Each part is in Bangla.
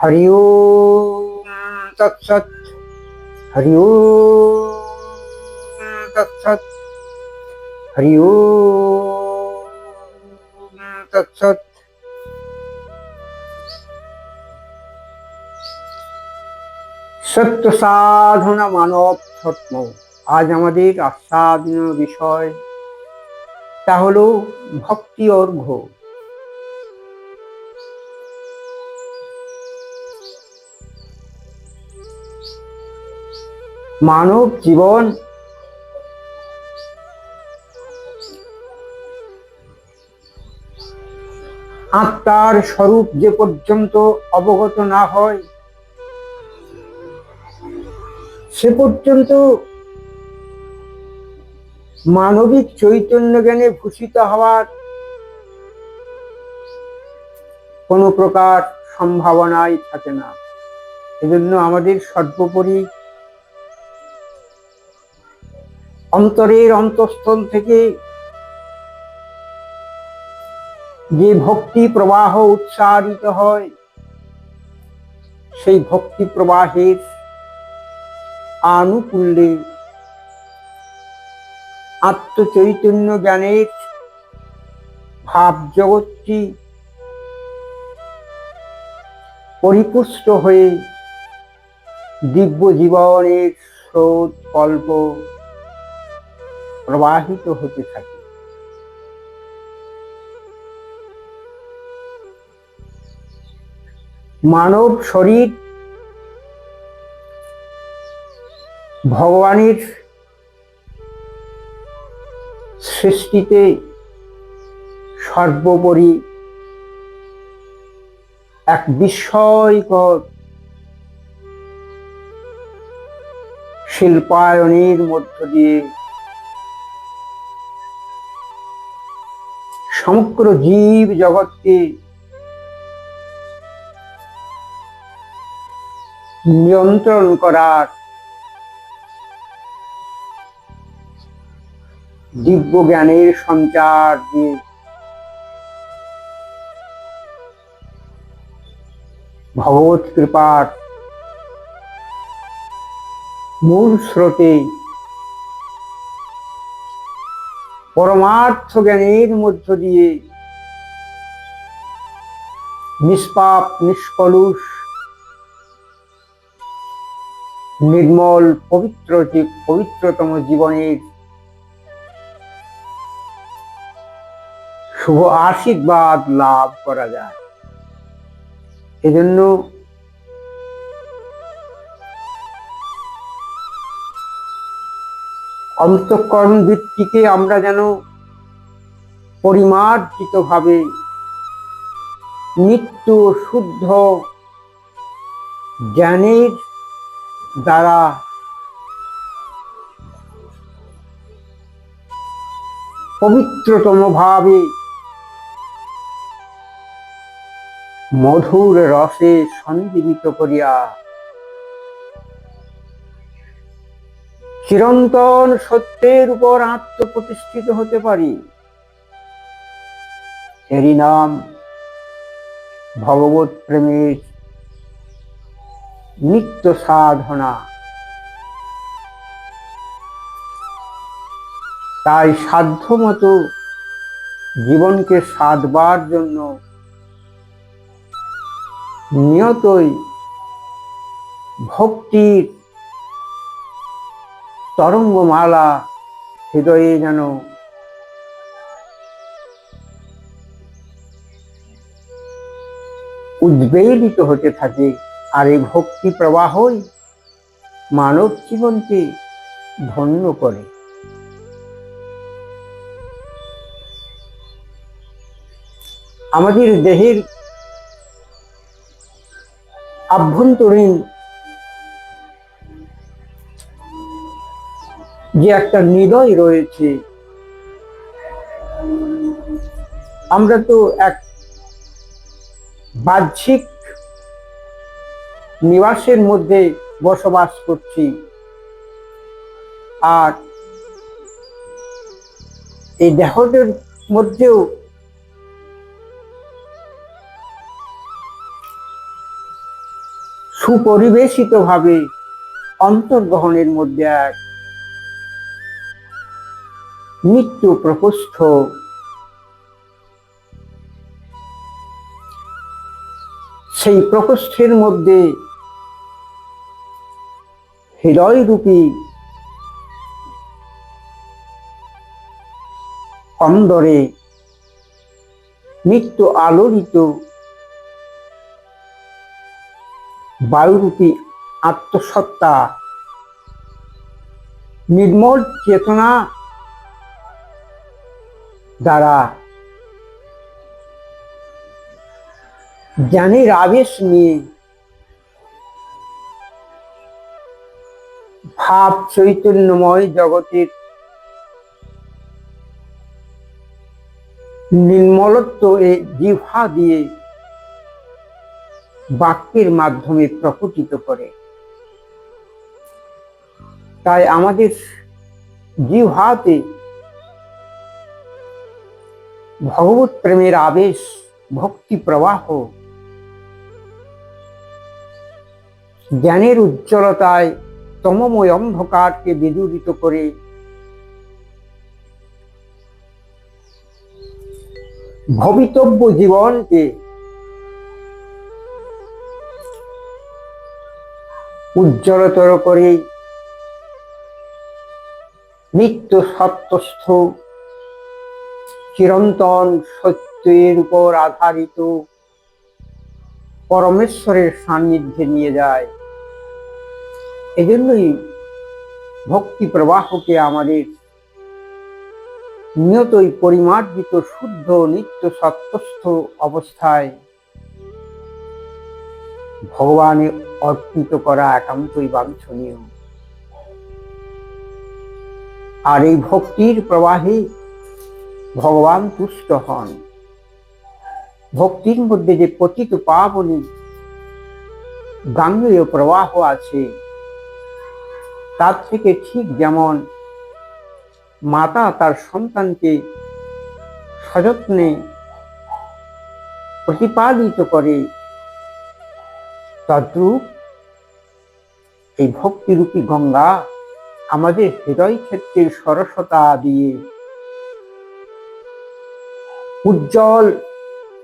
हरि ओम तत्सत। हरि ओम तत्सत। हरि ओम तत्सत। সত্য সাধনা মানব ধর্ম। আজ আমাদের আস্বাদনীয় বিষয় তা হলো ভক্তি অর্ঘ্য। মানব জীবন আত্মার স্বরূপ যে পর্যন্ত অবগত না হয় সে পর্যন্ত মানবিক চৈতন্য জ্ঞানে ভূষিত হওয়ার কোনো প্রকার সম্ভাবনাই থাকে না। এজন্য আমাদের সর্বোপরি অন্তরের অন্তঃস্থল থেকে যে ভক্তি প্রবাহ উচ্চারিত হয় সেই ভক্তি প্রবাহের আনুকূল্যে আত্মচৈতন্য জ্ঞানের ভাব জগৎটি পরিপুষ্ট হয়ে দিব্য জীবনের স্রোত কল্প প্রবাহিত হতে থাকে। মানব শরীর ভগবানের সৃষ্টিতে সর্বোপরি এক বিস্ময়কর শিল্পায়নের মধ্য দিয়ে সমগ্র জীব জগৎকে নিয়ন্ত্রণ করার দিব্য জ্ঞানের সঞ্চার দিয়ে ভগবত কৃপার মূল স্রোতে পরমার্থ জ্ঞানের মধ্য দিয়ে নিষ্পাপ নিষ্কলুষ নির্মল পবিত্রতম জীবনের শুভ আশীর্বাদ লাভ করা যায়। এজন্য অন্তঃকরণ বৃত্তিকে আমরা যেন পরিমার্জিত ভাবে নিত্য শুদ্ধ জ্ঞানের দ্বারা পবিত্রতম ভাবে মধুর রসে সঞ্জীবিত করিয়া চিরন্তন সত্যের উপর আত্মপ্রতিষ্ঠিত হতে পারি। এরই নাম ভগবত প্রেমের নিত্য সাধনা। তাই সাধ্যমতো জীবনকে সাধবার জন্য নিয়তই ভক্তির তরঙ্গমালা হৃদয়ে যেন উদ্বেলিত হতে থাকে। আর এই ভক্তি প্রবাহই মানব জীবনকে ধন্য করে। আমাদের দেহের আভ্যন্তরীণ যে একটা হৃদয় রয়েছে, আমরা তো এক বাহ্যিক নিবাসের মধ্যে বসবাস করছি, আর এই দেহটার মধ্যেও সুপরিবেশিত ভাবে অন্তর্গ্রহণের মধ্যে এক নিত্য প্রকোষ্ঠ, সেই প্রকোষ্ঠের মধ্যে হৃদয়রূপী অন্দরে নিত্য আলোড়িত বায়ুরূপী আত্মসত্তা, নির্মল চেতনা দ্বারা জ্ঞানের আবেশ নিয়ে ভাব চৈতন্যময় জগতের নির্মলত্ব এ জিহ্বা দিয়ে বাক্যের মাধ্যমে প্রকটিত করে। তাই আমাদের জিহ্বাতে ভগবত প্রেমের আবেশ, ভক্তি প্রবাহ, জ্ঞানের উজ্জ্বলতায় তমময় অন্ধকারকে বিদূরিত করে ভবিতব্য জীবনকে উজ্জ্বলতর করে নিত্য সত্যস্থ চিরন্তন সত্যের উপর আধারিত পরমেশ্বরের সান্নিধ্যে নিয়ে যায়। এজন্যই ভক্তি প্রবাহকে আমাদের নিয়তই পরিমার্জিত শুদ্ধ নিত্য সত্যস্থ অবস্থায় ভগবানে অর্পিত করা একান্তই বাঞ্ছনীয়। আর এই ভক্তির প্রবাহে ভগবান তুষ্ট হন। ভক্তির মধ্যে যে পতিত পাবনী গাঙ্গেয় প্রবাহ আছে, তার থেকে ঠিক যেমন মাতা তার সন্তানকে সযত্নে প্রতিপালিত করে, তদ্রূপ এই ভক্তিরূপী গঙ্গা আমাদের হৃদয় ক্ষেত্রের সরসতা দিয়ে উজ্জ্বল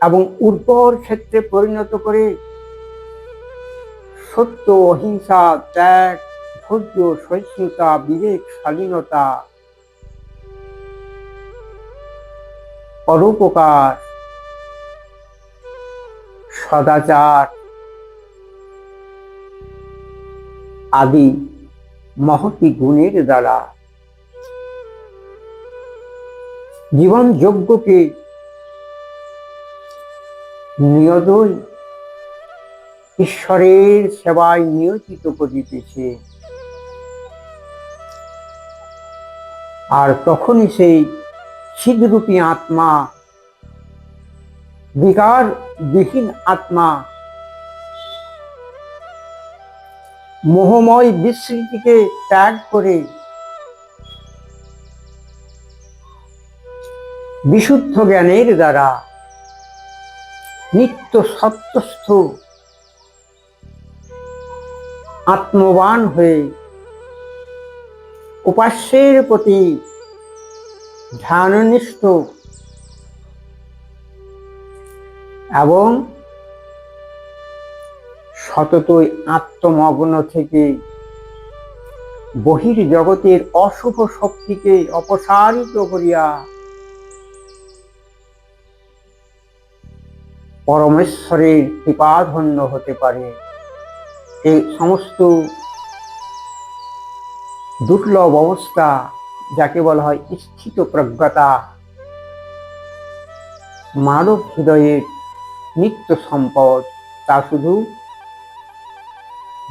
এবং উর্বর ক্ষেত্রে পরিণত করে সত্য, অহিংসা, ত্যাগ, ধৈর্য, সহিষ্ণুতা, বিবেক, শালীনতা, পরোপকার, সদাচার আদি মহতি গুণের দ্বারা জীবন যজ্ঞকে নিয়তই ঈশ্বরের সেবায় নিয়োজিত করিতেছে। আর তখনই সেই চিদরূপী আত্মা, বিকার বিহীন আত্মা মোহময় বিস্মৃতিকে ত্যাগ করে বিশুদ্ধ জ্ঞানের দ্বারা নিত্য সত্যস্থ আত্মবান হয়ে উপাস্যের প্রতি ধ্যাননিষ্ঠ এবং সততই আত্মমগ্ন থেকে বহির জগতের অশুভ শক্তিকে অপসারিত করিয়া পরমেশ্বরের কৃপাধন্য হতে পারে। এই সমস্ত দুর্লভ অবস্থা, যাকে বলা হয় স্থিত প্রজ্ঞতা, মানব হৃদয়ের নিত্য সম্পদ, তা শুধু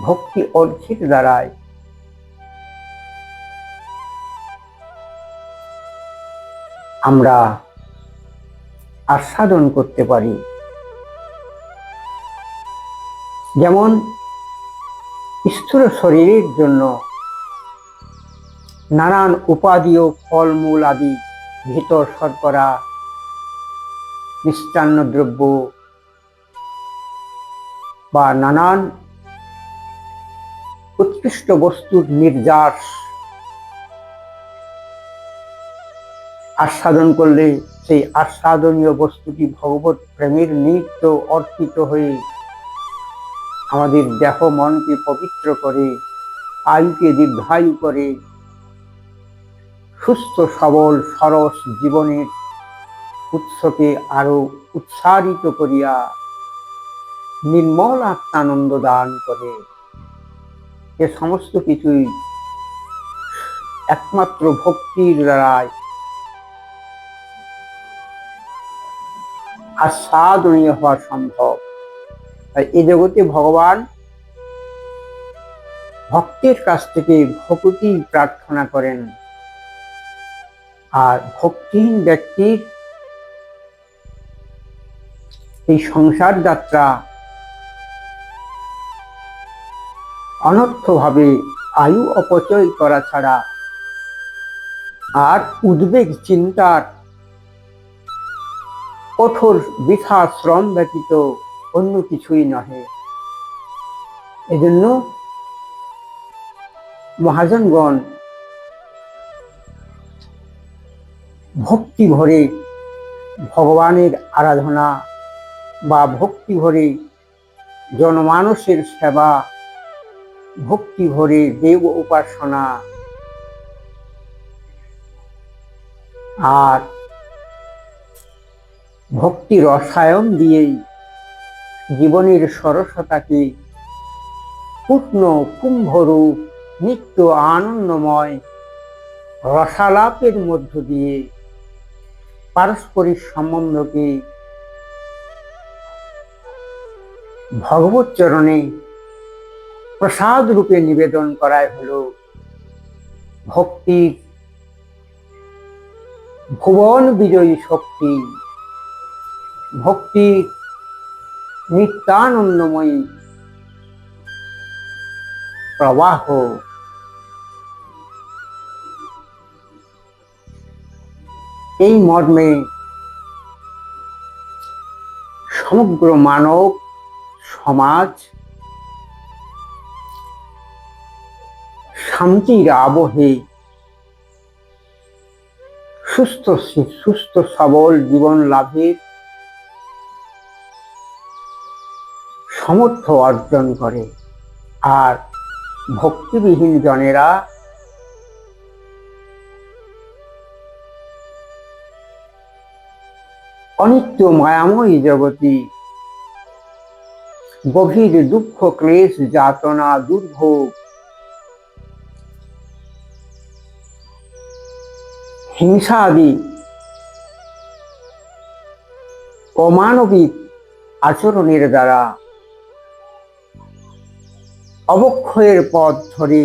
ভক্তি অর্জিত দ্বারাই আমরা আস্বাদন করতে পারি। যেমন স্থূল শরীরের জন্য নানান উপাদি ও ফলমূল আদি, ভিতর শর্করা, মিষ্টান্ন দ্রব্য বা নানান উৎকৃষ্ট বস্তুর নির্যাস আস্বাদন করলে সেই আস্বাদনীয় বস্তুটি ভগবত প্রেমের নিত্য অর্পিত হয়ে আমাদের দেহ মনকে পবিত্র করে, আয়ুকে দীর্ঘায়ু করে, সুস্থ সবল সরস জীবনের উৎসকে আরো উৎসারিত করিয়া নির্মল আত্মানন্দ দান করে। এ সমস্ত কিছুই একমাত্র ভক্তির দ্বারাই আস্বাদনীয় হওয়া সম্ভব। এই জগতে ভগবান ভক্তের কাছ থেকে ভক্তি প্রার্থনা করেন, আর ভক্তিহীন ব্যক্তির এই সংসার যাত্রা অনর্থভাবে আয়ু অপচয় করা ছাড়া আর উদ্বেগ চিন্তার কঠোর বৃথা শ্রম ব্যতীত অন্য কিছুই নহে। এজন্য মহাজনগণ ভক্তি ভরে ভগবানের আরাধনা বা ভক্তি ভরে জনমানসের সেবা, ভক্তি ভরে দেব উপাসনা আর ভক্তি রসায়ন দিয়েই জীবনের সরসতাকে পূর্ণ কুম্ভরূপ নিত্য আনন্দময় রসালাপের মধ্য দিয়ে পারস্পরিক সম্বন্ধকে ভগবত চরণে প্রসাদ রূপে নিবেদন করাই হল ভক্তির ভুবন বিজয়ী শক্তি, ভক্তির নিত্যানন্দময়ী প্রবাহ। এই মর্মে সমগ্র মানব সমাজ শান্তির আবহে সুস্থ সবল জীবন লাভের সামর্থ্য অর্জন করে, আর ভক্তিবিহীন জনেরা অনিত্য মায়াময়ী জগতি গভীর দুঃখ ক্লেশ যাতনা দুর্ভোগ হিংসা আদি অমানবিক আচরণের দ্বারা অবক্ষয়ের পথ ধরে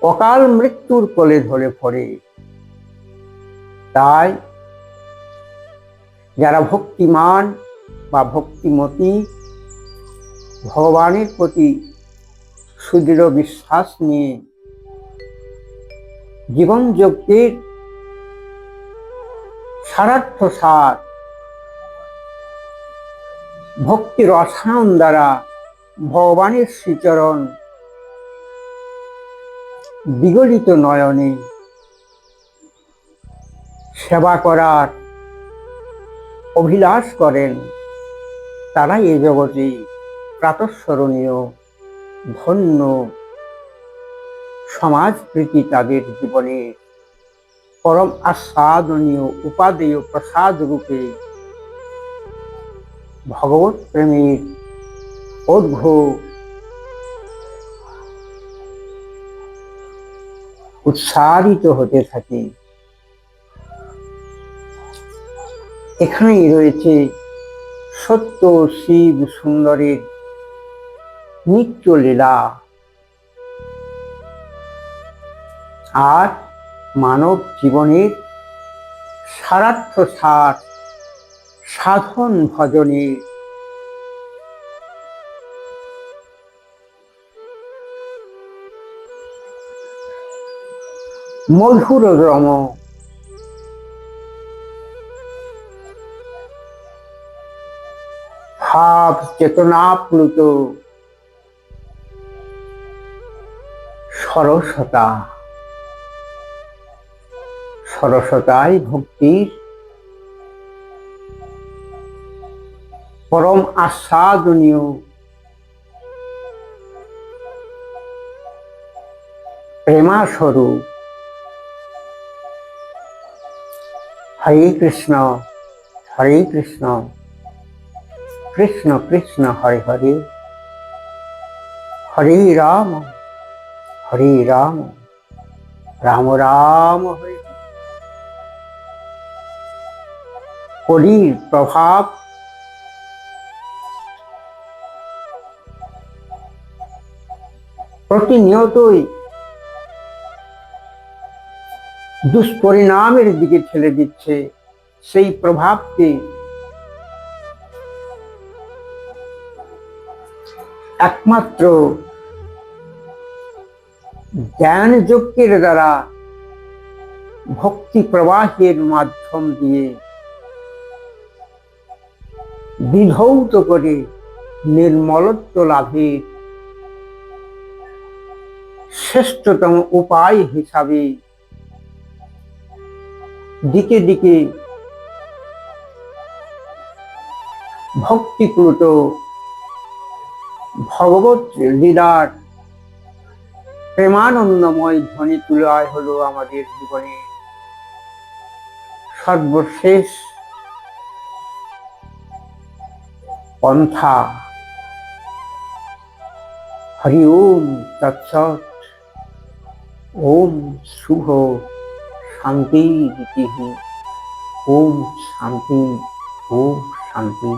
অকাল মৃত্যুর কোলে ধরে পড়ে। তাই যারা ভক্তিমান বা ভক্তিমতী, ভগবানের প্রতি সুদৃঢ় বিশ্বাস নিয়ে জীবন যজ্ঞের সারার্থ সার ভক্তি রসায়ন দ্বারা ভগবানের শ্রীচরণ বিগলিত নয়নে সেবা করার অভিলাষ করেন, তারা এ জগতে প্রাতঃস্মরণীয় ধন্য সমাজপ্রীতি তাদের জীবনে পরম আস্বাদনীয় উপাদেয় প্রসাদ রূপে ভগবত প্রেমের অর্ঘ্য উৎসারিত হতে থাকে। এখানেই রয়েছে সত্য শিব সুন্দরের নিত্য লীলা, আর মানব জীবনের সারার্থ সার সাধন ভজনে মধুর রম ভাব চেতনাপ্লুত সরসতা, সরসতাই ভক্তির পরম আস্বাদনীয় প্রেমাস্বরূপ। হরে কৃষ্ণ কৃষ্ণ কৃষ্ণ হরে হরে, হরে রাম রাম রাম হরে হরে। কলির প্রভাব প্রতিনিয়তই দুষ্পরিণামের দিকে ঠেলে দিচ্ছে। সেই প্রভাবকে একমাত্র জ্ঞান যজ্ঞের দ্বারা, ভক্তি প্রবাহের মাধ্যম দিয়ে বিধৌত করে নির্মলত্ব লাভের শ্রেষ্ঠতম উপায় হিসাবে দিকে দিকে ভক্তিপ্লুত ভগবত লীলার প্রেমানন্দময় ধ্বনি তুলাই হলো আমাদের জীবনে সর্বশেষ পন্থা। হরি ওম তৎসৎ। ওম শুভ শান্তি। ওম শান্তি। ওম শান্তি।